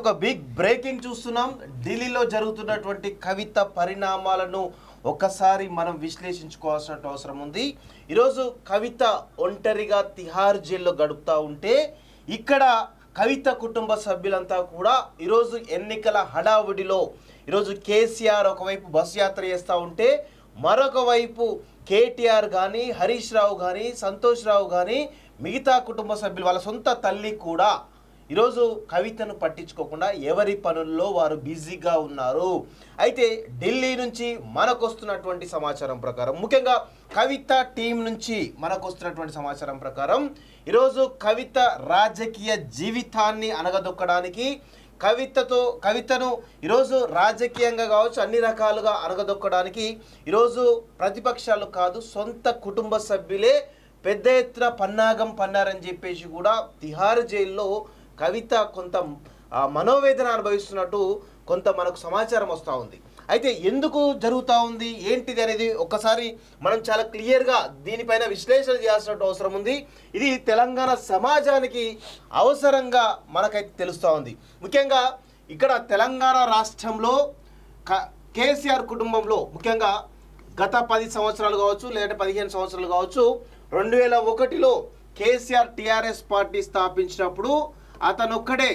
ఒక big breaking చూస్తున్నాం. ఢిల్లీలో జరుగుతున్నటువంటి కవిత పరిణామాలను ఒకసారి మనం విశ్లేషించుకోవాల్సిన అవసరం ఉంది. ఈరోజు కవిత ఒంటరిగా తిహార్ జైల్లో గడుపుతూ ఉంటే ఇక్కడ కవిత కుటుంబ సభ్యులంతా కూడా ఈరోజు ఎన్నికల హడావుడిలో ఈరోజు కేసీఆర్ ఒకవైపు బస్ యాత్ర చేస్తూ ఉంటే మరొక వైపు కేటీఆర్ కానీ హరీష్ రావు కానీ సంతోష్ రావు కానీ మిగతా కుటుంబ సభ్యులు వాళ్ళ సొంత తల్లి కూడా ఈరోజు కవితను పట్టించుకోకుండా ఎవరి పనుల్లో వారు బిజీగా ఉన్నారు. అయితే ఢిల్లీ నుంచి మనకు వస్తున్నటువంటి సమాచారం ప్రకారం, ముఖ్యంగా కవిత టీం నుంచి మనకు వస్తున్నటువంటి సమాచారం ప్రకారం ఈరోజు కవిత రాజకీయ జీవితాన్ని అనగదొక్కడానికి కవితను ఈరోజు రాజకీయంగా కావచ్చు అన్ని రకాలుగా అనగదొక్కడానికి ఈరోజు ప్రతిపక్షాలు కాదు సొంత కుటుంబ సభ్యులే పెద్ద ఎత్తున పన్నాగం పన్నారని చెప్పేసి కూడా తిహార్ జైల్లో కవిత కొంత మనోవేదన అనుభవిస్తున్నట్టు కొంత మనకు సమాచారం వస్తూ ఉంది. అయితే ఎందుకు జరుగుతూ ఉంది ఏంటిది అనేది ఒక్కసారి మనం చాలా క్లియర్గా దీనిపైన విశ్లేషణ చేయాల్సిన అవసరం ఉంది. ఇది తెలంగాణ సమాజానికి అవసరంగా మనకైతే తెలుస్తూ ఉంది. ముఖ్యంగా ఇక్కడ తెలంగాణ రాష్ట్రంలో కేసీఆర్ కుటుంబంలో ముఖ్యంగా గత 10 సంవత్సరాలు కావచ్చు లేదంటే 15 సంవత్సరాలు కావచ్చు 2001లో కేసీఆర్ టీఆర్ఎస్ పార్టీ స్థాపించినప్పుడు అతనొక్కడే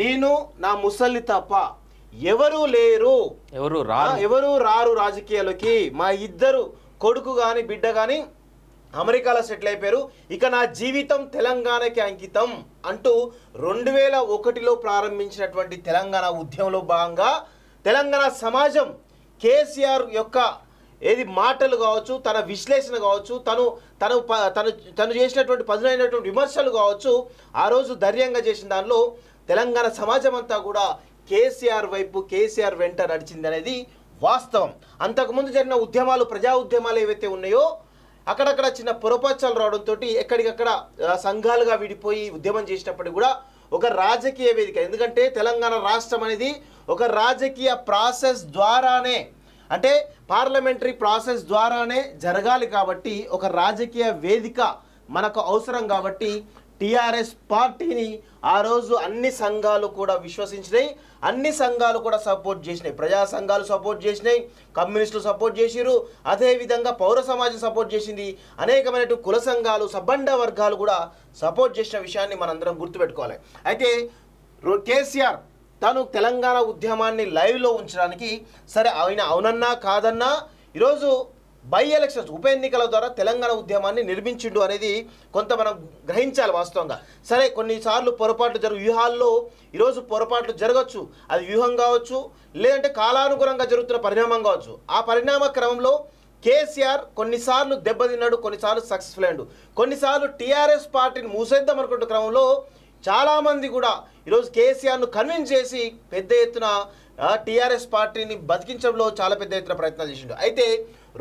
నేను నా ముసలి తప్ప ఎవరు లేరు, ఎవరు రారు రాజకీయాలకి, మా ఇద్దరు కొడుకు కానీ బిడ్డ కానీ అమెరికాలో సెటిల్ అయిపోయారు, ఇక నా జీవితం తెలంగాణకి అంకితం అంటూ 2001లో ప్రారంభించినటువంటి తెలంగాణ ఉద్యమంలో భాగంగా తెలంగాణ సమాజం కేసీఆర్ యొక్క ఏది మాటలు కావచ్చు తన విశ్లేషణ కావచ్చు తను చేసినటువంటి పదునైనటువంటి విమర్శలు కావచ్చు ఆ రోజు ధైర్యంగా చేసిన దానిలో తెలంగాణ సమాజం అంతా కూడా కేసీఆర్ వైపు కేసీఆర్ వెంట నడిచింది అనేది వాస్తవం. అంతకుముందు జరిగిన ఉద్యమాలు ప్రజా ఉద్యమాలు ఏవైతే ఉన్నాయో అక్కడక్కడ చిన్న పొరపాచాలు రావడంతో ఎక్కడికక్కడ సంఘాలుగా విడిపోయి ఉద్యమం చేసినప్పటికీ కూడా ఒక రాజకీయ వేదిక, ఎందుకంటే తెలంగాణ రాష్ట్రం అనేది ఒక రాజకీయ ప్రాసెస్ ద్వారానే అంటే పార్లమెంటరీ ప్రాసెస్ ద్వారానే జరగాలి కాబట్టి ఒక రాజకీయ వేదిక మనకు అవసరం కాబట్టి టీఆర్ఎస్ పార్టీని ఆ రోజు అన్ని సంఘాలు కూడా విశ్వసించినాయి, అన్ని సంఘాలు కూడా సపోర్ట్ చేసినాయి. ప్రజా సంఘాలు సపోర్ట్ చేసినాయి, కమ్యూనిస్టులు సపోర్ట్ చేసిరు, అదేవిధంగా పౌర సమాజం సపోర్ట్ చేసింది, అనేకమైన కుల సంఘాలు సబ్బండ వర్గాలు కూడా సపోర్ట్ చేసిన విషయాన్ని మనందరం గుర్తుపెట్టుకోవాలి. అయితే కేసీఆర్ తను తెలంగాణ ఉద్యమాన్ని లైవ్లో ఉంచడానికి సరే ఆయన అవునన్నా కాదన్నా ఈరోజు బై ఎలక్షన్స్ ఉప ఎన్నికల ద్వారా తెలంగాణ ఉద్యమాన్ని నిర్మించిండు అనేది కొంత మనం గ్రహించాలి వాస్తవంగా. సరే కొన్నిసార్లు పొరపాట్లు వ్యూహాల్లో ఈరోజు పొరపాట్లు జరగచ్చు, అది వ్యూహం కావచ్చు లేదంటే కాలానుగుణంగా జరుగుతున్న పరిణామం కావచ్చు. ఆ పరిణామ క్రమంలో కేసీఆర్ కొన్నిసార్లు దెబ్బతిన్నాడు, కొన్నిసార్లు సక్సెస్ఫుల్ అయ్యాడు, కొన్నిసార్లు టీఆర్ఎస్ పార్టీని మూసేద్దాం అనుకుంటున్న క్రమంలో చాలామంది కూడా ఈరోజు కేసీఆర్ను కన్విన్స్ చేసి పెద్ద ఎత్తున టీఆర్ఎస్ పార్టీని బతికించడంలో చాలా పెద్ద ఎత్తున ప్రయత్నాలు చేసిండు. అయితే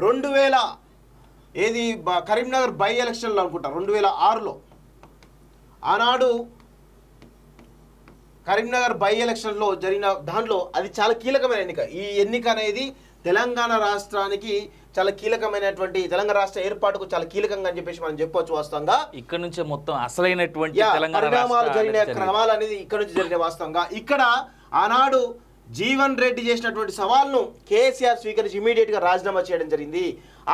2000 కరీంనగర్ బై ఎలక్షన్లో అనుకుంటా 2006లో ఆనాడు కరీంనగర్ బై ఎలక్షన్లో జరిగిన దాంట్లో అది చాలా కీలకమైన ఎన్నిక. ఈ ఎన్నిక అనేది తెలంగాణ రాష్ట్రానికి చాలా కీలకమైనటువంటి తెలంగాణ రాష్ట్ర ఏర్పాటుకు చాలా కీలకంగా అని చెప్పేసి మనం చెప్పవచ్చు. వాస్తవంగా ఇక్కడ నుంచే మొత్తం అసలైనటువంటి పరిణామాలు జరిగిన క్రమాలు అనేది ఇక్కడ నుంచి జరిగిన వాస్తవంగా ఇక్కడ ఆనాడు జీవన్ రెడ్డి చేసినటువంటి సవాల్ను కేసీఆర్ స్వీకరించి ఇమీడియట్గా రాజీనామా చేయడం జరిగింది.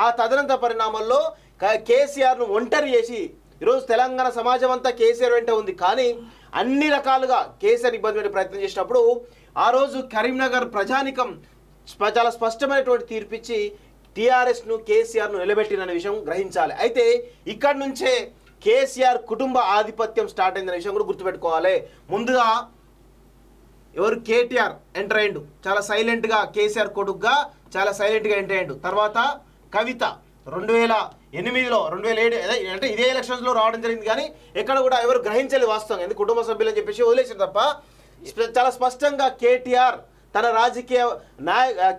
ఆ తదనంతర పరిణామాల్లో కేసీఆర్ను ఒంటరి చేసి ఈరోజు తెలంగాణ సమాజం అంతా కేసీఆర్ వెంట ఉంది, కానీ అన్ని రకాలుగా కేసీఆర్ ఇబ్బంది పెట్టే ప్రయత్నం చేసినప్పుడు ఆ రోజు కరీంనగర్ ప్రజానికం చాలా స్పష్టమైనటువంటి తీర్పిచ్చి టీఆర్ఎస్ను కేసీఆర్ను నిలబెట్టిన విషయం గ్రహించాలి. అయితే ఇక్కడ నుంచే కేసీఆర్ కుటుంబ ఆధిపత్యం స్టార్ట్ అయిందనే విషయం కూడా గుర్తుపెట్టుకోవాలి. ముందుగా ఎవరు కేటీఆర్ ఎంటర్ అయ్యిండు, చాలా సైలెంట్గా కేసీఆర్ కొడుకుగా చాలా సైలెంట్గా ఎంటర్ అయ్యిండు. తర్వాత కవిత 2008లో 2007 అంటే ఇదే ఎలక్షన్స్లో రావడం జరిగింది, కానీ ఎక్కడ కూడా ఎవరు గ్రహించలేదు వాస్తవంగా, ఎందుకు కుటుంబ సభ్యులు అని చెప్పేసి వదిలేసారు తప్ప చాలా స్పష్టంగా కేటీఆర్ తన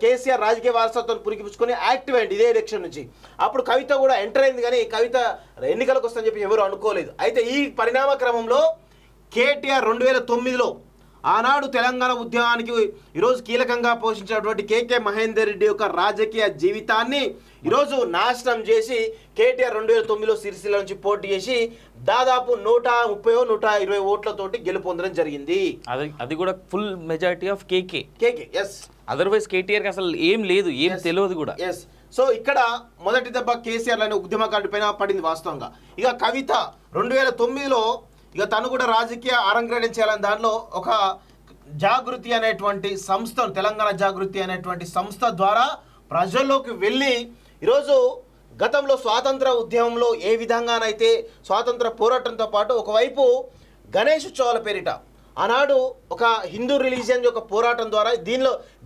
కేసీఆర్ రాజకీయ వారసత్వం పురికిపుచ్చుకొని యాక్టివ్ అయ్యింది ఇదే ఎలక్షన్ నుంచి. అప్పుడు కవిత కూడా ఎంటర్ అయింది, కానీ కవిత ఎన్నికలకు వస్తుందని చెప్పి ఎవరు అనుకోలేదు. అయితే ఈ పరిణామ క్రమంలో కేటీఆర్ 2009లో ఆనాడు తెలంగాణ ఉద్యమానికి ఈరోజు కీలకంగా పోషించినటువంటి కేకే మహేందర్ రెడ్డి యొక్క రాజకీయ జీవితాన్ని ఈరోజు నాశనం చేసి కేటీఆర్ 2009లో సిరిసిల్ల నుంచి పోటీ చేసి దాదాపు 130-120 ఓట్లతోటి గెలుపొందడం జరిగింది. అది కూడా full majority of KK. Yes, otherwise KTR అసలు ఏం లేదు, ఏం తెలియదు కూడా. ఎస్. సో ఇక్కడ మొదటి దెబ్బ కేసీఆర్ అనే ఉద్యమకారుడి పైన పడింది వాస్తవంగా. ఇక కవిత 2009లో ఇక తను కూడా రాజకీయ అరంగేట్రం చేయాలని దానిలో ఒక జాగృతి అనేటువంటి సంస్థ, తెలంగాణ జాగృతి అనేటువంటి సంస్థ ద్వారా ప్రజల్లోకి వెళ్ళి ఈరోజు గతంలో స్వాతంత్ర ఉద్యమంలో ఏ విధంగానైతే స్వాతంత్ర పోరాటంతో పాటు ఒకవైపు గణేష్ ఉత్సవాల పేరిట ఆనాడు ఒక హిందూ రిలీజియన్ యొక్క పోరాటం ద్వారా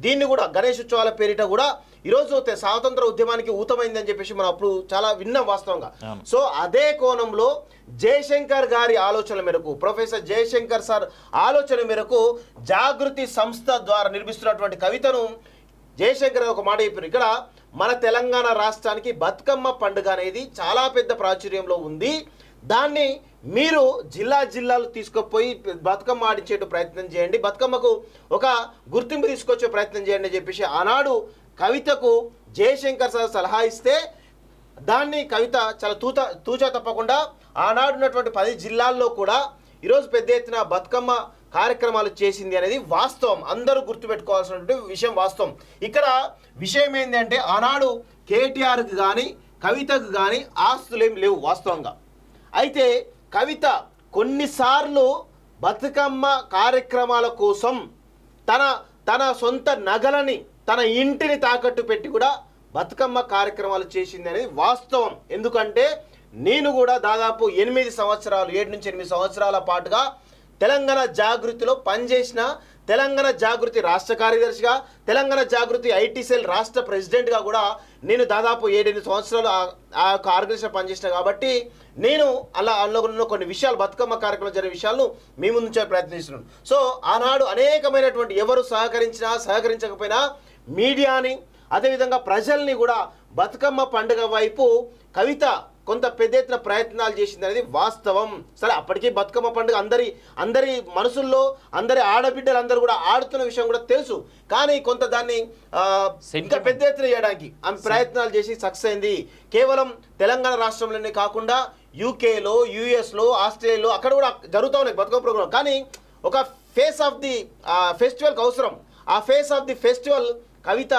దీన్ని కూడా గణేష్ ఉత్సవాల పేరిట కూడా ఈరోజు స్వాతంత్ర ఉద్యమానికి ఊతమైందని చెప్పేసి మనం అప్పుడు చాలా విన్నాం వాస్తవంగా. సో అదే కోణంలో జయశంకర్ గారి ఆలోచన మేరకు, ప్రొఫెసర్ జయశంకర్ సార్ ఆలోచన మేరకు జాగృతి సంస్థ ద్వారా నిర్మిస్తున్నటువంటి కవితను జయశంకర్ ఒక మాట చెప్పారు. ఇక్కడ మన తెలంగాణ రాష్ట్రానికి బతుకమ్మ పండుగ అనేది చాలా పెద్ద ప్రాచుర్యంలో ఉంది, దాన్ని మీరు జిల్లాలు తీసుకుపోయి బతుకమ్మ ఆడించే ప్రయత్నం చేయండి, బతుకమ్మకు ఒక గుర్తింపు తీసుకొచ్చే ప్రయత్నం చేయండి అని చెప్పేసి ఆనాడు కవితకు జయశంకర్ సార్ సలహా ఇస్తే దాన్ని కవిత చాలా తూచా తప్పకుండా ఆనాడు ఉన్నటువంటి 10 జిల్లాల్లో కూడా ఈరోజు పెద్ద ఎత్తున బతుకమ్మ కార్యక్రమాలు చేసింది అనేది వాస్తవం. అందరూ గుర్తుపెట్టుకోవాల్సినటువంటి విషయం వాస్తవం. ఇక్కడ విషయం ఏంటంటే ఆనాడు కేటీఆర్కి కానీ కవితకు కానీ ఆస్తులేం లేవు వాస్తవంగా. అయితే కవిత కొన్నిసార్లు బతుకమ్మ కార్యక్రమాల కోసం తన సొంత నగలని, తన ఇంటిని తాకట్టు పెట్టి కూడా బతుకమ్మ కార్యక్రమాలు చేసింది అనేది వాస్తవం. ఎందుకంటే నేను కూడా దాదాపు 7 నుంచి 8 సంవత్సరాల పాటుగా తెలంగాణ జాగృతిలో పనిచేసిన, తెలంగాణ జాగృతి రాష్ట్ర కార్యదర్శిగా, తెలంగాణ జాగృతి ఐటీ సెల్ రాష్ట్ర ప్రెసిడెంట్గా కూడా నేను దాదాపు 7-8 సంవత్సరాలు ఆ యొక్క ఆర్గనైజేషన్ పనిచేసిన కాబట్టి నేను అందులో ఉన్న కొన్ని విషయాలు, బతుకమ్మ కార్యక్రమం జరిగే విషయాలను మీ ముందు ఉంచే ప్రయత్నిస్తున్నాను. సో ఆనాడు అనేకమైనటువంటి ఎవరు సహకరించకపోయినా మీడియాని, అదేవిధంగా ప్రజల్ని కూడా బతుకమ్మ పండుగ వైపు కవిత కొంత పెద్ద ఎత్తున ప్రయత్నాలు చేసింది అనేది వాస్తవం. సరే, అప్పటికీ బతుకమ్మ పండుగ అందరి మనసుల్లో, అందరి ఆడబిడ్డలు అందరూ కూడా ఆడుతున్న విషయం కూడా తెలుసు. కానీ కొంత దాన్ని ఇంకా పెద్ద ఎత్తున చేయడానికి ఆమె ప్రయత్నాలు చేసి సక్సెస్ అయింది. కేవలం తెలంగాణ రాష్ట్రంలోనే కాకుండా యూకేలో, యుఎస్లో, ఆస్ట్రేలియాలో అక్కడ కూడా జరుగుతూ ఉన్నాయి బతుకమ్మ ప్రోగ్రాం. కానీ ఒక ఫేస్ ఆఫ్ ది ఫెస్టివల్కి అవసరం. ఆ ఫేస్ ఆఫ్ ది ఫెస్టివల్ కవిత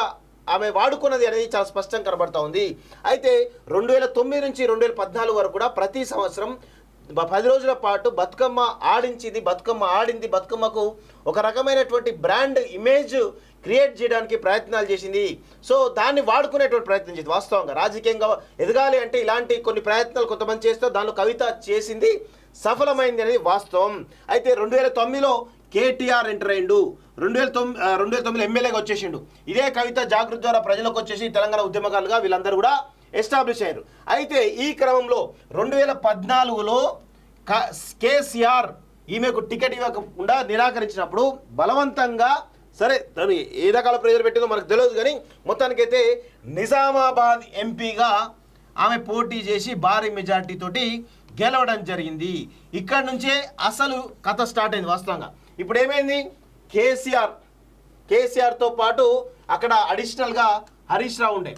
ఆమె వాడుకున్నది అనేది చాలా స్పష్టంగా కనబడతా ఉంది. అయితే 2009 నుంచి 2014 వరకు కూడా ప్రతి సంవత్సరం 10 రోజుల పాటు బతుకమ్మ ఆడింది, బతుకమ్మకు ఒక రకమైనటువంటి బ్రాండ్ ఇమేజ్ క్రియేట్ చేయడానికి ప్రయత్నాలు చేసింది. సో దాన్ని వాడుకునేటువంటి ప్రయత్నం చేసింది. వాస్తవంగా రాజకీయంగా ఎదగాలి అంటే ఇలాంటి కొన్ని ప్రయత్నాలు కొంతమంది చేస్తే దానిలో కవిత చేసింది, సఫలమైంది అనేది వాస్తవం. అయితే 2009లో కేటీఆర్ ఎంటర్ అయ్యిండు, 2009 ఎమ్మెల్యేగా వచ్చేసిండు. ఇదే కవిత జాగృతి ద్వారా ప్రజలకు వచ్చేసి తెలంగాణ ఉద్యమకాలుగా వీళ్ళందరూ కూడా ఎస్టాబ్లిష్ అయ్యారు. అయితే ఈ క్రమంలో 2014లో కేసీఆర్ ఈమెకు టికెట్ ఇవ్వకుండా నిరాకరించినప్పుడు బలవంతంగా, సరే తను ఏ రకాల ప్రెజర్ పెట్టిందో మనకు తెలియదు కానీ మొత్తానికైతే నిజామాబాద్ ఎంపీగా ఆమె పోటీ చేసి భారీ మెజార్టీ తోటి గెలవడం జరిగింది. ఇక్కడ నుంచే అసలు కథ స్టార్ట్ అయింది వాస్తవంగా. ఇప్పుడు ఏమైంది, కేసీఆర్తో పాటు అక్కడ అడిషనల్గా హరీష్ రావు ఉండే,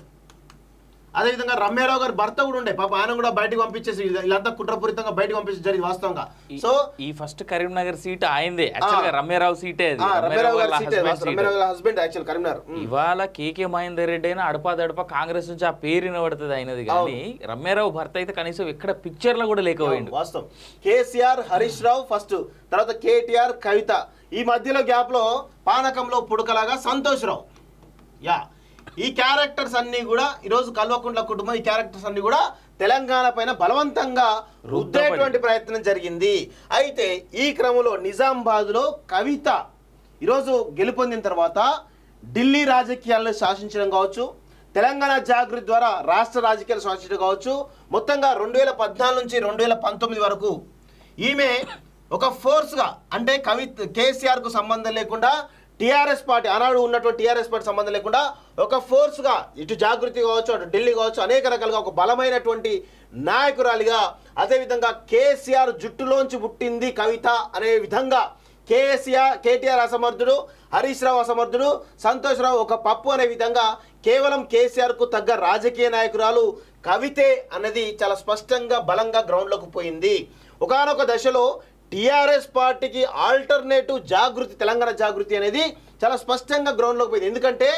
అదేవిధంగా రమ్యారావు గారి భర్త కూడా ఉండే. పాప ఆయన కూడా బయటకు పంపించేసి వీళ్ళంతా కుట్రపూరితంగా బయటకు పంపించి జరిగింది వాస్తవంగా. సో ఈ ఫస్ట్ కరీంనగర్ సీట్ ఆయనదే, యాక్చువల్గా రమ్యారావు సీటే, హస్బెండ్ యాక్చువల్ కరీంనగర్. ఇవాళ కేకే మహేందర్ రెడ్డి అయినా అడపా కాంగ్రెస్ నుంచి ఆ పేరు వినబడుతుంది అయినది, కానీ రమ్యారావు భర్త అయితే కనీసం ఎక్కడ పిక్చర్ లో కూడా లేకపోయింది వాస్తవం. కేసీఆర్, హరీష్ రావు ఫస్ట్, తర్వాత కేటీఆర్, కవిత, ఈ మధ్యలో గ్యాప్ లో పానకంలో పుడకలాగా సంతోష్ రావు. ఈ క్యారెక్టర్స్ అన్ని కూడా ఈరోజు కల్వకుంట్ల కుటుంబం, ఈ క్యారెక్టర్స్ అన్ని కూడా తెలంగాణ పైన బలవంతంగా రుద్దేటువంటి ప్రయత్నం జరిగింది. అయితే ఈ క్రమంలో నిజామాబాద్లో కవిత ఈరోజు గెలుపొందిన తర్వాత ఢిల్లీ రాజకీయాలను శాసించడం కావచ్చు, తెలంగాణ జాగృతి ద్వారా రాష్ట్ర రాజకీయాలు శాసించడం కావచ్చు, మొత్తంగా 2014 నుంచి 2019 వరకు ఈమె ఒక ఫోర్స్గా, అంటే కేసీఆర్కు సంబంధం లేకుండా టీఆర్ఎస్ పార్టీ, ఆనాడు ఉన్నటువంటి టీఆర్ఎస్ పార్టీ సంబంధం లేకుండా ఒక ఫోర్స్గా ఇటు జాగృతి కావచ్చు, అటు ఢిల్లీ కావచ్చు, అనేక రకాలుగా ఒక బలమైనటువంటి నాయకురాలిగా, అదేవిధంగా కేసీఆర్ జుట్టులోంచి పుట్టింది కవిత అనే విధంగా కేటీఆర్ అసమర్థుడు, హరీష్ రావు అసమర్థుడు, సంతోష్ రావు ఒక పప్పు అనే విధంగా కేవలం కేసీఆర్కు తగ్గ రాజకీయ నాయకురాలు కవితే అన్నది చాలా స్పష్టంగా బలంగా గ్రౌండ్లోకి పోయింది. ఒకానొక దశలో టీఆర్ఎస్ పార్టీకి ఆల్టర్నేటివ్ జాగృతి, తెలంగాణ జాగృతి అనేది చాలా స్పష్టంగా గ్రౌండ్లోకి పోయింది. ఎందుకంటే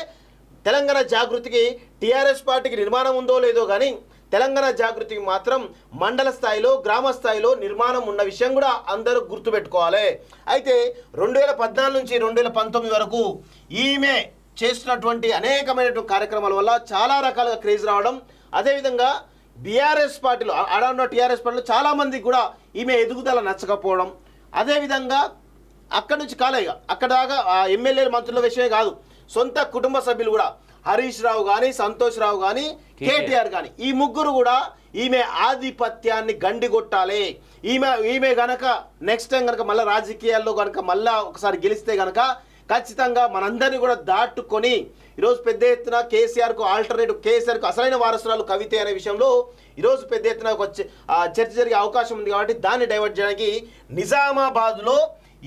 తెలంగాణ జాగృతికి టీఆర్ఎస్ పార్టీకి నిర్మాణం ఉందో లేదో కానీ తెలంగాణ జాగృతికి మాత్రం మండల స్థాయిలో, గ్రామ స్థాయిలో నిర్మాణం ఉన్న విషయం కూడా అందరూ గుర్తుపెట్టుకోవాలి. అయితే 2014 నుంచి 2019 వరకు ఈమె చేస్తున్నటువంటి అనేకమైనటువంటి కార్యక్రమాల వల్ల చాలా రకాలుగా క్రేజ్ రావడం, అదేవిధంగా బీఆర్ఎస్ పార్టీలో ఆడ టీఆర్ఎస్ పార్టీలో చాలామందికి కూడా ఈమె ఎదుగుదల నచ్చకపోవడం, అదేవిధంగా అక్కడి నుంచి కాలేగా అక్కడ దాకా ఎమ్మెల్యేలు మంత్రుల విషయమే కాదు, సొంత కుటుంబ సభ్యులు కూడా హరీష్ రావు కానీ, సంతోష్ రావు కానీ, కేటీఆర్ కానీ ఈ ముగ్గురు కూడా ఈమె ఆధిపత్యాన్ని గండిగొట్టాలి. ఈమె గనక నెక్స్ట్ టైం కనుక మళ్ళీ రాజకీయాల్లో కనుక మళ్ళీ ఒకసారి గెలిస్తే కనుక ఖచ్చితంగా మనందరినీ కూడా దాటుకొని ఈరోజు పెద్ద ఎత్తున కేసీఆర్కు ఆల్టర్నేటివ్, కేసీఆర్కు అసలైన వారసురాలు కవితే అనే విషయంలో ఈరోజు పెద్ద ఎత్తున ఒక చర్చ జరిగే అవకాశం ఉంది. కాబట్టి దాన్ని డైవర్ట్ చేయడానికి నిజామాబాద్లో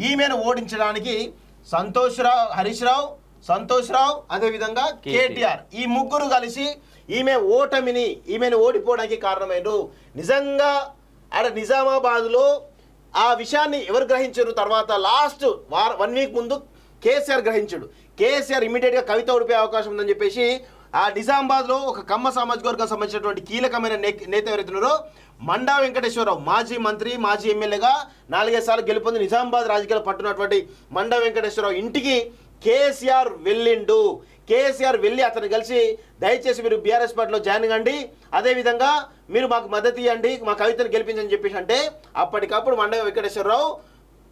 ఈమెను ఓడించడానికి హరీష్ రావు, సంతోష్ రావు, అదేవిధంగా కేటీఆర్ ఈ ముగ్గురు కలిసి ఈమెను ఓడిపోవడానికి కారణమైనరు. నిజంగా ఆడ నిజామాబాద్లో ఆ విషయాన్ని ఎవరు గ్రహించారు? తర్వాత లాస్ట్ 1 వీక్ ముందు కేసీఆర్ గ్రహించాడు. కేసీఆర్ ఇమీడియట్గా కవిత ఓడిపోయే అవకాశం ఉందని చెప్పేసి ఆ నిజామాబాద్లో ఒక కమ్మ సామాజిక వర్గం సంబంధించినటువంటి కీలకమైన నేత ఎవరైతున్నారో మండా వెంకటేశ్వరరావు, మాజీ మంత్రి, మాజీ ఎమ్మెల్యేగా 4-5 సార్లు గెలుపొంది నిజామాబాద్ రాజకీయాలు పట్టున్నటువంటి మండా వెంకటేశ్వరరావు ఇంటికి కేసీఆర్ వెళ్ళిండు. కేసీఆర్ వెళ్ళి అతను కలిసి దయచేసి మీరు బీఆర్ఎస్ పార్టీలో జాయిన్ కండి, అదేవిధంగా మీరు మాకు మద్దతు ఇవ్వండి, మా కవితను గెలిపించని చెప్పేసి అంటే అప్పటికప్పుడు మండా వెంకటేశ్వరరావు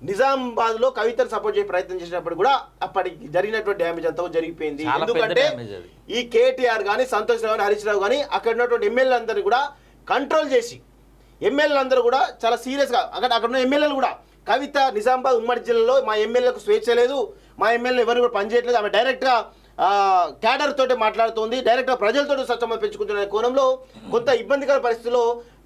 నిజామాబాద్లో కవితను సపోర్ట్ చేసే ప్రయత్నం చేసినప్పుడు కూడా అప్పటికి జరిగినటువంటి డ్యామేజ్ అంతా జరిగిపోయింది. ఎందుకంటే ఈ కేటీఆర్ కానీ, సంతోష్ రావు కానీ, హరీష్ రావు కానీ అక్కడ ఉన్నటువంటి ఎమ్మెల్యేలందరినీ కూడా కంట్రోల్ చేసి ఎమ్మెల్యేలందరూ కూడా చాలా సీరియస్గా అక్కడ ఉన్న ఎమ్మెల్యేలు కూడా కవిత నిజామాబాద్ ఉమ్మడి జిల్లాలో మా ఎమ్మెల్యేలకు స్వేచ్ఛ లేదు, మా ఎమ్మెల్యే ఎవరిని కూడా పనిచేయట్లేదు, ఆమె డైరెక్ట్గా క్యాడర్ తోటి మాట్లాడుతుంది, డైరెక్ట్గా ప్రజలతో సత్సంబంధం పెంచుకుంటున్న కోణంలో కొంత ఇబ్బందికర పరిస్థితుల్లో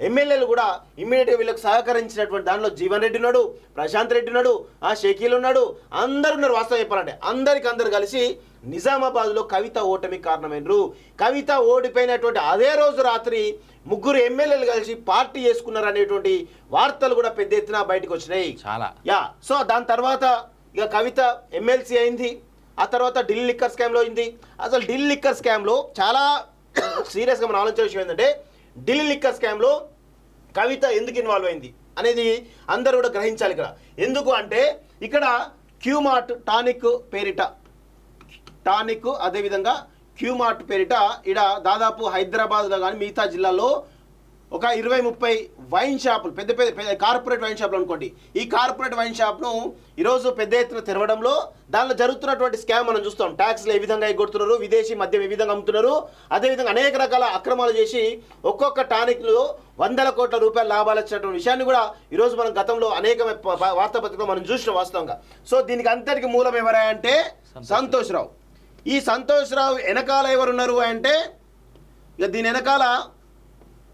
ఎమ్మెల్యేలు కూడా ఇమ్మీడియట్గా వీళ్ళకి సహకరించినటువంటి దానిలో జీవన్ రెడ్డి ఉన్నాడు, ప్రశాంత్ రెడ్డి ఉన్నాడు, షకీల్ ఉన్నాడు, అందరు ఉన్నారు. వాస్తవం చెప్పాలంటే అందరు కలిసి నిజామాబాద్లో కవిత ఓటమి కారణమైనరు. కవిత ఓడిపోయినటువంటి అదే రోజు రాత్రి ముగ్గురు ఎమ్మెల్యేలు కలిసి పార్టీ చేసుకున్నారు అనేటువంటి వార్తలు కూడా పెద్ద ఎత్తున బయటకు వచ్చినాయి. సో దాని తర్వాత ఇక కవిత ఎమ్మెల్సీ అయింది. ఆ తర్వాత ఢిల్లీ లిక్కర్ స్కామ్లో అయింది. అసలు ఢిల్లీ లిక్కర్ స్కామ్లో చాలా సీరియస్గా మనం ఆలోచించే విషయం ఏంటంటే ఢిల్లీ లిక్కర్ స్కామ్లో కవిత ఎందుకు ఇన్వాల్వ్ అయింది అనేది అందరూ కూడా గ్రహించాలి. ఇక్కడ ఎందుకు అంటే ఇక్కడ క్యూమార్ట్ టానిక్ అదేవిధంగా క్యూమార్ట్ పేరిట ఇక్కడ దాదాపు హైదరాబాద్లో కానీ మిగతా జిల్లాల్లో ఒక 20-30 వైన్ షాపులు, పెద్ద కార్పొరేట్ వైన్ షాపులు అనుకోండి. ఈ కార్పొరేట్ వైన్ షాప్ను ఈరోజు పెద్ద ఎత్తున తెరవడంలో దానిలో జరుగుతున్నటువంటి స్కామ్ మనం చూస్తాం. ట్యాక్స్లు ఏ విధంగా ఎగ్గొడుతున్నారు, విదేశీ మద్యం ఏ విధంగా అమ్ముతున్నారు, అదేవిధంగా అనేక రకాల అక్రమాలు చేసి ఒక్కొక్క టానిక్లో 100 కోట్ల రూపాయల లాభాలు వచ్చినటువంటి విషయాన్ని కూడా ఈరోజు మనం గతంలో అనేక వార్తాపత్రికలో మనం చూసిన వాస్తవంగా. సో దీనికి అంతటికి మూలం ఎవరంటే సంతోష్ రావు. ఈ సంతోష్ రావు వెనకాల ఎవరున్నారు అంటే ఇక దీని వెనకాల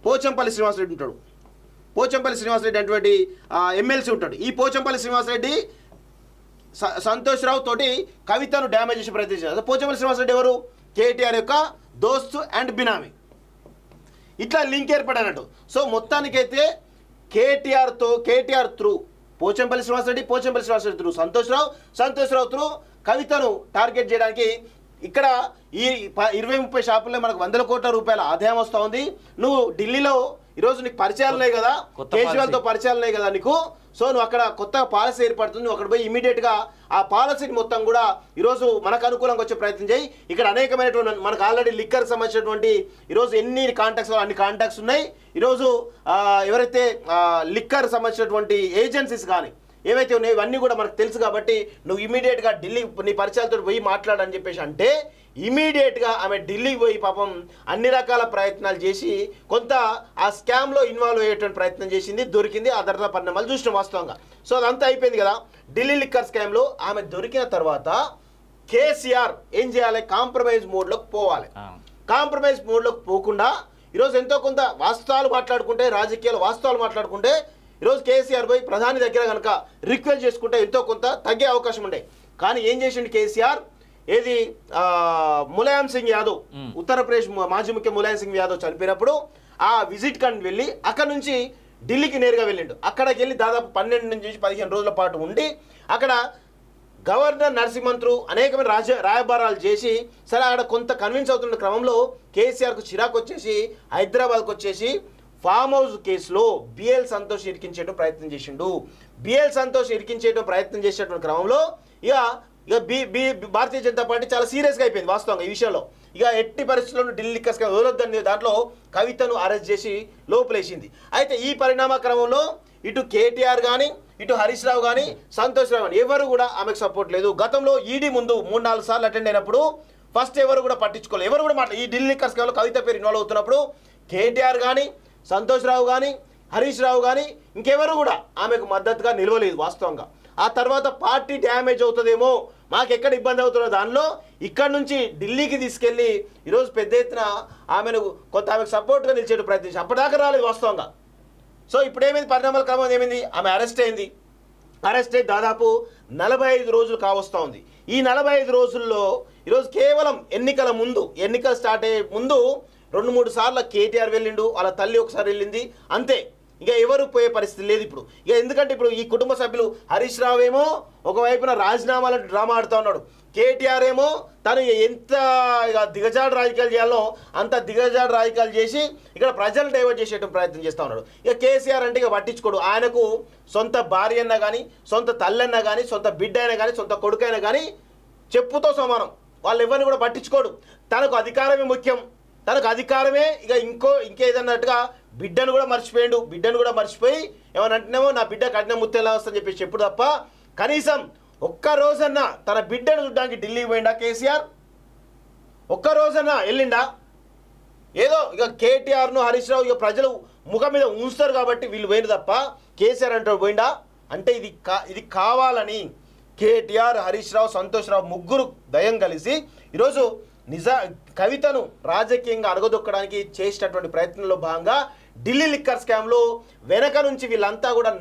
పోచంపల్లి శ్రీనివాసరెడ్డి ఉంటాడు. పోచంపల్లి శ్రీనివాసరెడ్డి అటువంటి ఎమ్మెల్సీ ఉంటాడు. ఈ పోచంపల్లి శ్రీనివాసరెడ్డి సంతోష్ రావు తోటి కవితను డ్యామేజ్ చేసి ప్రయత్నించారు. పోచంపల్లి శ్రీనివాసరెడ్డి ఎవరు? కేటీఆర్ యొక్క దోస్తు అండ్ బినామీ. ఇట్లా లింక్ ఏర్పడినట్టు. సో మొత్తానికైతే కేటీఆర్ త్రూ పోచంపల్లి శ్రీనివాసరెడ్డి త్రూ సంతోష్ రావు త్రూ కవితను టార్గెట్ చేయడానికి ఇక్కడ ఈ 20-30 షాపుల్లో మనకు 100 కోట్ల రూపాయల ఆదాయం వస్తూ ఉంది. నువ్వు ఢిల్లీలో ఈరోజు నీకు పరిచయాలు ఉన్నాయి కదా, కేజ్రీవాల్తో పరిచయాలు ఉన్నాయి కదా నీకు. సో నువ్వు అక్కడ కొత్త పాలసీ ఏర్పడుతుంది, నువ్వు అక్కడ పోయి ఇమీడియట్గా ఆ పాలసీని మొత్తం కూడా ఈరోజు మనకు అనుకూలంగా వచ్చే ప్రయత్నం చేయి. ఇక్కడ అనేకమైనటువంటి మనకు ఆల్రెడీ లిక్కర్ సంబంధించినటువంటి ఈరోజు ఎన్ని కాంటాక్ట్స్ అన్ని కాంటాక్ట్స్ ఉన్నాయి. ఈరోజు ఎవరైతే లిక్కర్ సంబంధించినటువంటి ఏజెన్సీస్ కానీ ఏవైతే ఉన్నాయో ఇవన్నీ కూడా మనకు తెలుసు. కాబట్టి నువ్వు ఇమీడియట్గా ఢిల్లీ నీ పరిచయాలతో పోయి మాట్లాడని చెప్పేసి అంటే ఇమీడియట్గా ఆమె ఢిల్లీకి పోయి పాపం అన్ని రకాల ప్రయత్నాలు చేసి కొంత ఆ స్కామ్లో ఇన్వాల్వ్ అయ్యేటువంటి ప్రయత్నం చేసింది, దొరికింది. ఆ తర్వాత పరిణామాలు చూసిన వాస్తవంగా. సో అదంతా అయిపోయింది కదా. ఢిల్లీ లిక్కర్ స్కామ్లో ఆమె దొరికిన తర్వాత కేసీఆర్ ఏం చేయాలి? కాంప్రమైజ్ మోడ్లోకి పోవాలి. కాంప్రమైజ్ మోడ్లోకి పోకుండా ఈరోజు ఎంతో కొంత వాస్తవాలు మాట్లాడుకుంటే, రాజకీయాలు వాస్తవాలు మాట్లాడుకుంటే ఈరోజు కేసీఆర్ పోయి ప్రధాని దగ్గర కనుక రిక్వెస్ట్ చేసుకుంటే ఎంతో కొంత తగ్గే అవకాశం ఉండే. కానీ ఏం చేసిండు కేసీఆర్, ఏది ములాయం సింగ్ యాదవ్, ఉత్తరప్రదేశ్ మాజీ ముఖ్య ములాయం సింగ్ యాదవ్ చనిపోయినప్పుడు ఆ విజిట్ కానీ వెళ్ళి అక్కడ నుంచి ఢిల్లీకి నేరుగా వెళ్ళిండు. అక్కడికి వెళ్ళి దాదాపు 12 నుంచి 15 రోజుల పాటు ఉండి అక్కడ గవర్నర్ నరసింహన్తో అనేకమైన రాయబారాలు చేసి సరే అక్కడ కొంత కన్విన్స్ అవుతున్న క్రమంలో కేసీఆర్కు చిరాకు వచ్చేసి హైదరాబాద్కు వచ్చేసి ఫామ్ హౌస్ కేసులో బిఎల్ సంతోష్ ఇరికించేట ప్రయత్నం చేసిండు. బిఎల్ సంతోష్ ఇరికించేట ప్రయత్నం చేసేటువంటి క్రమంలో ఇక భారతీయ జనతా పార్టీ చాలా సీరియస్గా అయిపోయింది వాస్తవంగా ఈ విషయంలో. ఇక ఎట్టి పరిస్థితుల్లో ఢిల్లీ కస్గా వదలొద్దని దాంట్లో కవితను అరెస్ట్ చేసి లోపలేసింది. అయితే ఈ పరిణామ క్రమంలో ఇటు కేటీఆర్ కానీ ఇటు హరీష్ రావు కానీ సంతోష్ రావు కానీ ఎవరు కూడా ఆమెకు సపోర్ట్ లేదు. గతంలో ఈడీ ముందు 3-4 సార్లు అటెండ్ అయినప్పుడు ఫస్ట్ ఎవరు కూడా పట్టించుకోలేదు, ఎవరు కూడా ఈ ఢిల్లీ కస్గాలో కవిత పేరు ఇన్వాల్వ్ అవుతున్నప్పుడు కేటీఆర్ కానీ సంతోష్ రావు కానీ హరీష్ రావు కానీ ఇంకెవరు కూడా ఆమెకు మద్దతుగా నిలవలేదు వాస్తవంగా. ఆ తర్వాత పార్టీ డ్యామేజ్ అవుతుందేమో, మాకు ఎక్కడ ఇబ్బంది అవుతుందో దానిలో ఇక్కడ నుంచి ఢిల్లీకి తీసుకెళ్ళి ఈరోజు పెద్ద ఎత్తున ఆమెను కొంత ఆమెకు సపోర్ట్గా నిలిచేటు ప్రయత్నించి అప్పటిదాకా రాలేదు వాస్తవంగా. సో ఇప్పుడు ఏమైంది, పరిణామాల క్రమం ఏమైంది, ఆమె అరెస్ట్ అయింది. అరెస్ట్ అయ్యి దాదాపు 45 రోజులు కావస్తూ ఉంది. ఈ 45 రోజుల్లో ఈరోజు కేవలం ఎన్నికలు స్టార్ట్ అయ్యే ముందు 2-3 సార్లు కేటీఆర్ వెళ్ళిండు, వాళ్ళ తల్లి ఒకసారి వెళ్ళింది, అంతే. ఇక ఎవరు పోయే పరిస్థితి లేదు ఇప్పుడు. ఇక ఎందుకంటే ఇప్పుడు ఈ కుటుంబ సభ్యులు హరీష్ రావు ఏమో ఒకవైపున రాజీనామాలను డ్రామా ఆడుతూ ఉన్నాడు, కేటీఆర్ ఏమో తను ఎంత ఇక దిగజాడు రాజకీయాలు చేయాలో అంత దిగజాడు రాజకీయాలు చేసి ఇక్కడ ప్రజలు డైవర్ట్ చేసేటువంటి ప్రయత్నం చేస్తూ ఉన్నాడు. ఇక కేసీఆర్ అంటే ఇక పట్టించుకోడు. ఆయనకు సొంత భార్య అన్నా కానీ సొంత తల్లన్నా కానీ సొంత బిడ్డ అయినా కానీ సొంత కొడుకైనా కానీ చెప్పుతో సమానం, వాళ్ళు ఎవరిని కూడా పట్టించుకోడు. తనకు అధికారమే ముఖ్యం, తనకు అధికారమే ఇక ఇంకేదన్నట్టుగా బిడ్డను కూడా మర్చిపోయి ఏమని అంటున్నామో నా బిడ్డ కఠిన ముత్తేలా వస్తుందని చెప్పేసి చెప్పుడు తప్ప కనీసం ఒక్క రోజన్నా తన బిడ్డను చూడడానికి ఢిల్లీకి పోయిండా కేసీఆర్? ఒక్క రోజన్నా వెళ్ళిండా? ఏదో ఇక కేటీఆర్ను హరీష్ రావు ఇక ప్రజలు ముఖం మీద ఉంచుతారు కాబట్టి వీళ్ళు పోయింది తప్ప కేసీఆర్ అంటే పోయిండా? అంటే ఇది కావాలని కేటీఆర్ హరీష్ రావు సంతోష్ రావు ముగ్గురు దయం కలిసి ఈరోజు కవితను రాజకీయంగా అడగదొక్కడానికి చేసినటువంటి ప్రయత్నంలో భాగంగా ఢిల్లీ లిక్కర్ స్కామ్లో వెనక నుంచి వీళ్ళంతా కూడా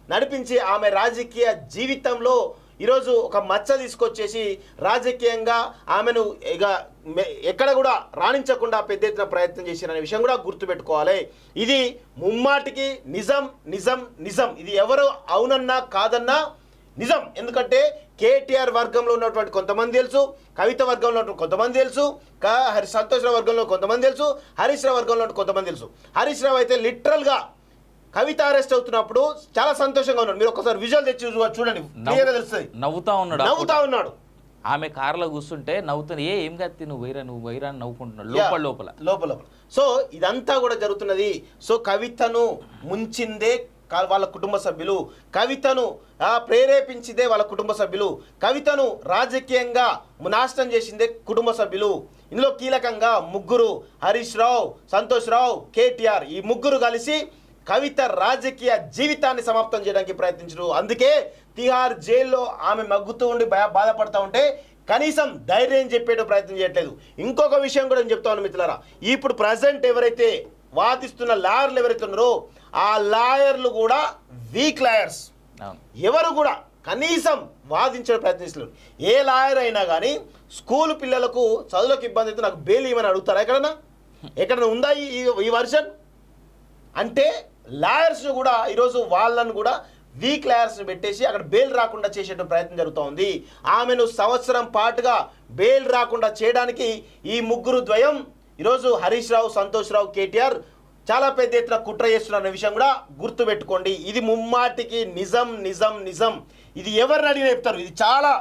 నడిపించి ఆమె రాజకీయ జీవితంలో ఈరోజు ఒక మచ్చ తీసుకొచ్చేసి రాజకీయంగా ఆమెను ఇక ఎక్కడ కూడా రాణించకుండా పెద్ద ఎత్తున ప్రయత్నం చేశారనే విషయం కూడా గుర్తుపెట్టుకోవాలి. ఇది ముమ్మాటికి నిజం. ఇది ఎవరు అవునన్నా కాదన్నా నిజం. ఎందుకంటే కేటీఆర్ వర్గంలో ఉన్నటువంటి కొంతమంది తెలుసు, కవిత వర్గంలో ఉన్నటువంటి కొంతమంది తెలుసు, సంతోష్ రావు వర్గంలో కొంతమంది తెలుసు, హరీష్ రావు వర్గంలో కొంతమంది తెలుసు. హరీష్ రావు అయితే లిటరల్గా కవిత అరెస్ట్ అవుతున్నప్పుడు చాలా సంతోషంగా ఉన్నాడు. మీరు ఒకసారి విజువల్ తెచ్చి చూడండి, క్లియర్గా తెలుస్తుంది. నవ్వుతా ఉన్నాడు. ఆమె కారులో కూర్చుంటే నవ్వుతుంది, ఏం కత్తి నువ్వు వైరా అని నవ్వుకుంటున్నాడు లోపల. సో ఇదంతా కూడా జరుగుతున్నది. సో కవితను ముంచిందే వాళ్ళ కుటుంబ సభ్యులు, కవితను ప్రేరేపించిందే వాళ్ళ కుటుంబ సభ్యులు, కవితను రాజకీయంగా నాశనం చేసిందే కుటుంబ సభ్యులు. ఇందులో కీలకంగా ముగ్గురు, హరీష్ రావు, సంతోష్ రావు, కేటీఆర్, ఈ ముగ్గురు కలిసి కవిత రాజకీయ జీవితాన్ని సమాప్తం చేయడానికి ప్రయత్నించారు. అందుకే తిహార్ జైల్లో ఆమె మగ్గుతూ ఉండి బాధపడతా ఉంటే కనీసం ధైర్యం చెప్పేట ప్రయత్నం చేయట్లేదు. ఇంకొక విషయం కూడా నేను చెప్తా ఉన్నాను మిత్రులారా, ఇప్పుడు ప్రజెంట్ ఎవరైతే వాదిస్తున్న లాయర్లు ఎవరైతే ఉన్నారో ఆ లాయర్లు కూడా వీక్ లాయర్స్. ఎవరు కూడా కనీసం వాదించడం ప్రయత్నిస్తున్నారు. ఏ లాయర్ అయినా కానీ స్కూల్ పిల్లలకు చదువులకు ఇబ్బంది అయితే నాకు బెయిల్ ఇవ్వమని అడుగుతారా? ఎక్కడన్నా ఉందా ఈ వర్షన్? అంటే లాయర్స్ కూడా ఈరోజు వాళ్ళను కూడా వీక్ లాయర్స్ని పెట్టేసి అక్కడ బెయిల్ రాకుండా చేసేట ప్రయత్నం జరుగుతూ ఉంది. ఆమెను సంవత్సరం పాటుగా బెయిల్ రాకుండా చేయడానికి ఈ ముగ్గురు ద్వయం ఈరోజు హరీష్ రావు, సంతోష్ రావు, కేటీఆర్ చాలా పెద్ద ఎత్తున కుట్ర చేస్తున్న విషయం కూడా గుర్తుపెట్టుకోండి. ఇది ముమ్మాటికి నిజం. ఇది ఎవరిని అడిగిన చెప్తారు. ఇది చాలా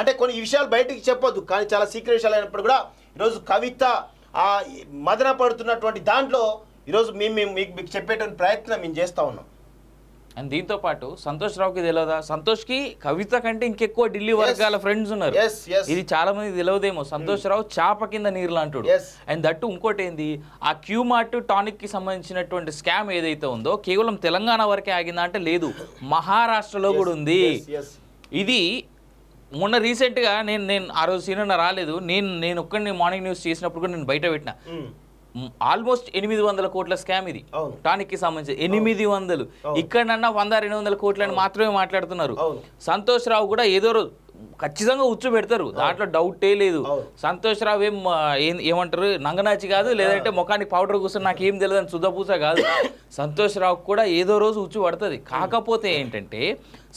అంటే కొన్ని విషయాలు బయటికి చెప్పొద్దు, కానీ చాలా సీక్రెట్ విషయాలు అయినప్పుడు కూడా ఈరోజు కవిత మదన పడుతున్నటువంటి దాంట్లో ఈరోజు మీకు చెప్పేటువంటి ప్రయత్నం మేము చేస్తూ ఉన్నాం. అండ్ దీంతో పాటు సంతోష్ రావుకి తెలియదా? సంతోష్కి కవిత కంటే ఇంకెక్కువ ఢిల్లీ వర్గాల ఫ్రెండ్స్ ఉన్నారు. ఇది చాలా మంది తెలియదేమో. సంతోష్ రావు చాప కింద నీరు లాంటాడు. అండ్ దట్టు ఇంకోటి ఏంది, ఆ క్యూ మార్ట్ టానిక్ కి సంబంధించినటువంటి స్కామ్ ఏదైతే ఉందో కేవలం తెలంగాణ వరకే ఆగిందా అంటే లేదు, మహారాష్ట్రలో కూడా ఉంది. ఇది మొన్న రీసెంట్గా నేను ఆ రోజు సీనియర్ రాలేదు, నేను ఒక్కడిని మార్నింగ్ న్యూస్ చేసినప్పుడు కూడా నేను బయట పెట్టిన ఆల్మోస్ట్ 800 కోట్ల స్కామ్ ఇది. టానిక్ కి సంబంధించి 800, ఇక్కడన్నా 100-200 కోట్లని మాత్రమే మాట్లాడుతున్నారు. సంతోష్ రావు కూడా ఏదో రోజు ఖచ్చితంగా ఉచ్చు పెడతారు, దాంట్లో డౌటే లేదు. సంతోష్ రావు ఏమంటారు నంగనాచి కాదు, లేదంటే ముఖానికి పౌడర్ కూర్చొని నాకు ఏం తెలియదు అని సుధపూస కాదు. సంతోష్ రావు కూడా ఏదో రోజు ఉచ్చు పడుతుంది. కాకపోతే ఏంటంటే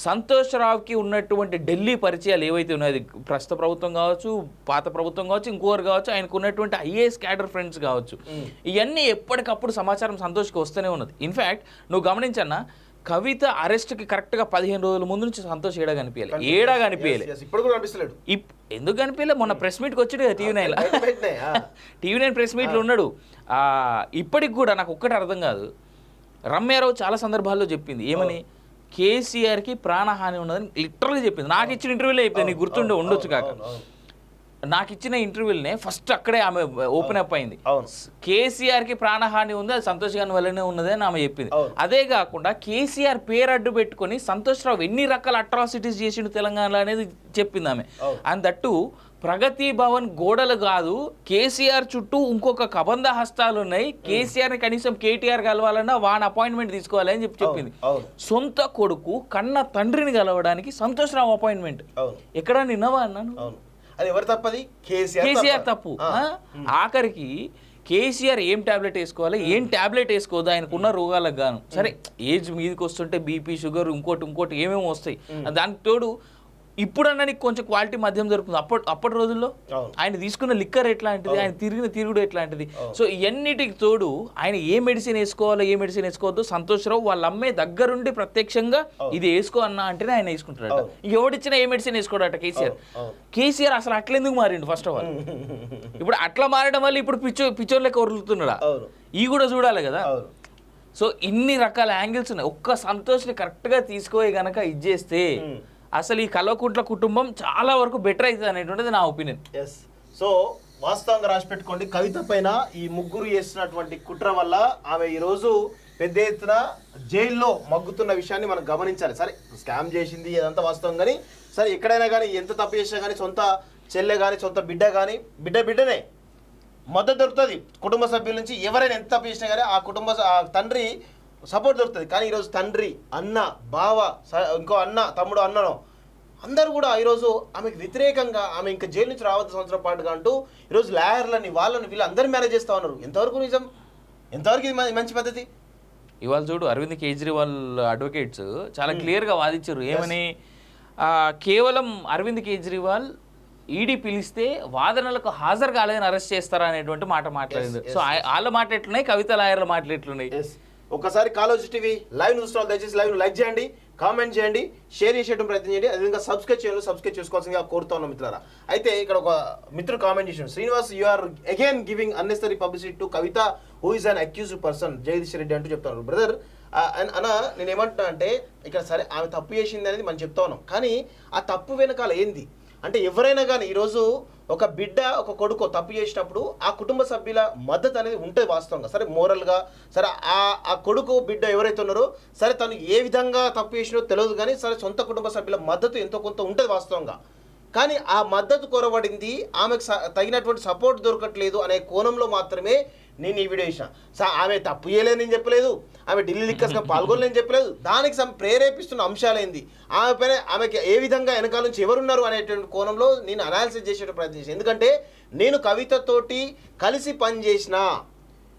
సంతోష్ రావుకి ఉన్నటువంటి ఢిల్లీ పరిచయాలు ఏవైతే ఉన్నాయో, ప్రస్తుత ప్రభుత్వం కావచ్చు, పాత ప్రభుత్వం కావచ్చు, ఇంకోరు కావచ్చు, ఆయనకు ఉన్నటువంటి ఐఏఎస్ క్యాడర్ ఫ్రెండ్స్ కావచ్చు, ఇవన్నీ ఎప్పటికప్పుడు సమాచారం సంతోష్కి వస్తూనే ఉన్నది. ఇన్ఫ్యాక్ట్ నువ్వు గమనించన్నా, కవిత అరెస్ట్కి కరెక్ట్గా 15 రోజుల ముందు నుంచి సంతోష్ ఏడా కనిపించాలి. ఎందుకు కనిపించలే? మొన్న ప్రెస్ మీట్కి వచ్చాడు కదా టీవీ9 ప్రెస్ మీట్లో ఉన్నాడు. ఇప్పటికి కూడా నాకు ఒక్కటి అర్థం కాదు, రమ్యారావు చాలా సందర్భాల్లో చెప్పింది ఏమని, కేసీఆర్కి ప్రాణహాని ఉన్నదని లిటరల్గా చెప్పింది. నాకు ఇచ్చిన ఇంటర్వ్యూలో చెప్పింది, నీకు గుర్తుండే ఉండొచ్చు కాక. నాకు ఇచ్చిన ఇంటర్వ్యూలనే ఫస్ట్ అక్కడే ఆమె ఓపెన్ అప్ అయింది. కేసీఆర్కి ప్రాణహాని ఉంది, అది సంతోష్ గారి వల్లనే ఉన్నది అని ఆమె చెప్పింది. అదే కాకుండా కేసీఆర్ పేరు అడ్డు పెట్టుకొని సంతోష్ రావు ఎన్ని రకాల అట్రాసిటీస్ చేసిండు తెలంగాణలో అనేది చెప్పింది ఆమె. అండ్ దట్టు ప్రగతి భవన్ గోడలు కాదు, కేసీఆర్ చుట్టూ ఇంకొక కబంధ హస్తాలు ఉన్నాయి, కేసీఆర్ని కనీసం కేటీఆర్ కలవాలన్నా వాన్ అపాయింట్మెంట్ తీసుకోవాలి అని చెప్పింది. సొంత కొడుకు కన్న తండ్రిని కలవడానికి సంతోష్ రావు అపాయింట్మెంట్ ఎక్కడ నిన్నవా అన్నాను. అది ఎవరు తప్పది? కేసీఆర్ తప్పు. ఆఖరికి కేసీఆర్ ఏం టాబ్లెట్ వేసుకోవాలి, ఏం టాబ్లెట్ వేసుకోవద్దు ఆయనకున్న రోగాలకు గాను. సరే ఏజ్ మీదకి వస్తుంటే బీపీ, షుగర్, ఇంకోటి ఏమేమి వస్తాయి. దానికి తోడు ఇప్పుడన్నా నీకు కొంచెం క్వాలిటీ మద్యం దొరుకుతుంది. అప్పటి రోజుల్లో ఆయన తీసుకున్న లిక్కర్ ఎట్లాంటిది, ఆయన తిరిగిన తిరుగుడు ఎట్లాంటిది. సో ఇవన్నిటికి తోడు ఆయన ఏ మెడిసిన్ వేసుకోవాలో ఏ మెడిసిన్ వేసుకోవద్దు సంతోష్ రావు వాళ్ళ అమ్మే దగ్గరుండి ప్రత్యక్షంగా ఇది వేసుకో అన్నా అంటేనే ఆయన వేసుకుంటాడట. ఎవడిచ్చినా ఏ మెడిసిన్ వేసుకోడట కేసీఆర్ అసలు అట్లెందుకు మారిండు ఫస్ట్ ఆఫ్ ఆల్. ఇప్పుడు అట్లా మారడం వల్ల ఇప్పుడు పిచ్చోర్లకి వరులుతున్నాడా ఈ కూడా చూడాలి కదా. సో ఇన్ని రకాల యాంగిల్స్ ఉన్నాయి. ఒక్క సంతోష్ని కరెక్ట్గా తీసుకోయి గనక ఇది చేస్తే అసలు ఈ కల్వకుంట్ల కుటుంబం చాలా వరకు బెటర్ అవుతుంది అనేటువంటిది నా ఒపీనియన్. సో వాస్తవంగా రాసి పెట్టుకోండి, కవిత పైన ఈ ముగ్గురు చేస్తున్నటువంటి కుట్ర వల్ల ఆమె ఈరోజు పెద్ద ఎత్తున జైల్లో మగ్గుతున్న విషయాన్ని మనం గమనించాలి. సరే స్కామ్ చేసింది అదంతా వాస్తవం, కానీ సరే ఎక్కడైనా కానీ ఎంత తప్పు చేసినా కానీ సొంత చెల్లె కానీ సొంత బిడ్డ కానీ బిడ్డనే మద్దతు దొరుకుతుంది కుటుంబ సభ్యుల నుంచి. ఎవరైనా ఎంత తప్పు చేసినా కానీ ఆ తండ్రి సపోర్ట్ దొరుకుతుంది. కానీ ఈరోజు తండ్రి, అన్న, బావ, ఇంకో అన్న, తమ్ముడు, అన్నను అందరూ కూడా ఈరోజు ఆమెకు వ్యతిరేకంగా ఆమె ఇంకా జైలు నుంచి రావద్దు సంవత్సరం పాటుగా అంటూ ఈరోజు లాయర్లని వీళ్ళు అందరూ మేనేజ్ చేస్తూ ఉన్నారు. ఎంతవరకు నిజం, ఎంతవరకు ఇది మంచి పద్ధతి? ఇవాళ చూడు అరవింద్ కేజ్రీవాల్ అడ్వకేట్స్ చాలా క్లియర్గా వాదించారు. ఏమని, కేవలం అరవింద్ కేజ్రీవాల్ ఈడీ పిలిస్తే వాదనలకు హాజరు కాలేదని అరెస్ట్ చేస్తారా అనేటువంటి మాట మాట్లాడింది. సో వాళ్ళ మాట ఎట్లున్నాయి, కవిత లాయర్ల మాటలు ఎట్లున్నాయి? ఒకసారి కాలోజీ టీవీ లైవ్ చూస్తున్నారు, దయచేసి లైవ్ లైక్ చేయండి, కామెంట్ చేయండి, షేర్ చేసేయడం ప్రయత్నం చేయండి. అదేవిధంగా సబ్స్క్రైబ్ చేసుకోవాల్సిందిగా కోరుతా ఉన్నాం మిత్రులారా. అయితే ఇక్కడ ఒక మిత్రుడు కామెంట్ చేసాడు, Srinivas you are again giving unnecessary publicity to Kavitha who is an accused person Jagadish Reddy అంటూ చెప్తాను. బ్రదర్ అన్న నేను ఏమంటున్నా అంటే, ఇక్కడ సరే ఆమె తప్పు చేసింది అనేది మనం చెప్తా ఉన్నాం, కానీ ఆ తప్పు వెనకాల ఏంది అంటే, ఎవరైనా కానీ ఈరోజు ఒక బిడ్డ ఒక కొడుకు తప్పు చేసినప్పుడు ఆ కుటుంబ సభ్యుల మద్దతు అనేది ఉంటుంది వాస్తవంగా. సరే మోరల్గా సరే ఆ కొడుకు బిడ్డ ఎవరైతే ఉన్నారో సరే తను ఏ విధంగా తప్పు చేసినో తెలియదు, కానీ సరే సొంత కుటుంబ సభ్యుల మద్దతు ఎంతో కొంత ఉంటుంది వాస్తవంగా. కానీ ఆ మద్దతు కొరబడింది, ఆమెకు తగినటువంటి సపోర్ట్ దొరకట్లేదు అనే కోణంలో మాత్రమే నేను ఈ వీడియో ఇచ్చిన. ఆమె తప్పు చేయలేదు నేను చెప్పలేదు, ఆమె ఢిల్లీ లిక్కర్స్గా పాల్గొనలేని చెప్పలేదు. దానికి ప్రేరేపిస్తున్న అంశాలేంది, ఆమె పైన ఆమెకి ఏ విధంగా వెనకాల నుంచి ఎవరున్నారు అనేటువంటి కోణంలో నేను అనాలిసిస్ చేసే ప్రయత్నం చేశాను. ఎందుకంటే నేను కవితతోటి కలిసి పనిచేసిన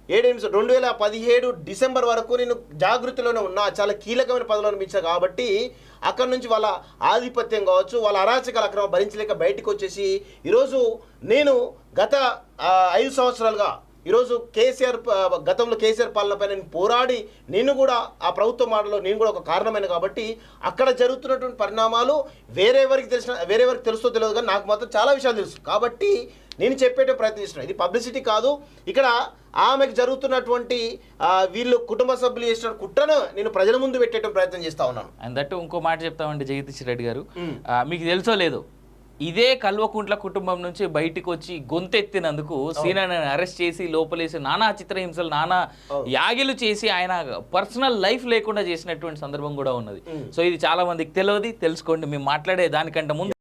2017 డిసెంబర్ వరకు నేను జాగృతిలోనే ఉన్నా, చాలా కీలకమైన పదవిలో అనిపించాను. కాబట్టి అక్కడ నుంచి వాళ్ళ ఆధిపత్యం కావచ్చు, వాళ్ళ అరాచకాల అక్రమం భరించలేక బయటకు వచ్చేసి ఈరోజు నేను గత 5 సంవత్సరాలుగా ఈరోజు గతంలో కేసీఆర్ పాలనపై నేను పోరాడి నేను కూడా ఆ ప్రభుత్వ మాటలో నేను కూడా ఒక కారణమైన, కాబట్టి అక్కడ జరుగుతున్నటువంటి పరిణామాలు వేరెవరికి తెలుసో తెలియదు, కానీ నాకు మాత్రం చాలా విషయాలు తెలుసు. కాబట్టి నేను చెప్పేట ప్రయత్నిస్తున్నాను. ఇది పబ్లిసిటీ కాదు, ఇక్కడ ఆమెకు జరుగుతున్నటువంటి వీళ్ళు కుటుంబ సభ్యులు చేసిన కుట్రను నేను ప్రజల ముందు పెట్టేట ప్రయత్నం చేస్తా ఉన్నాను. అండ్ దట్టు ఇంకో మాట చెప్తామండి జగదీష్ రెడ్డి గారు, మీకు తెలుసో లేదో, ఇదే కల్వకుంట్ల కుటుంబం నుంచి బయటకు వచ్చి గొంతెత్తినందుకు సీనాని అరెస్ట్ చేసి లోపలేసి నానా చిత్రహింసలు నానా యాగిలు చేసి ఆయన పర్సనల్ లైఫ్ లేకుండా చేసినటువంటి సందర్భం కూడా ఉన్నది. సో ఇది చాలా మందికి తెలియదు, తెలుసుకోండి. మేము మాట్లాడే దానికంటే ముందు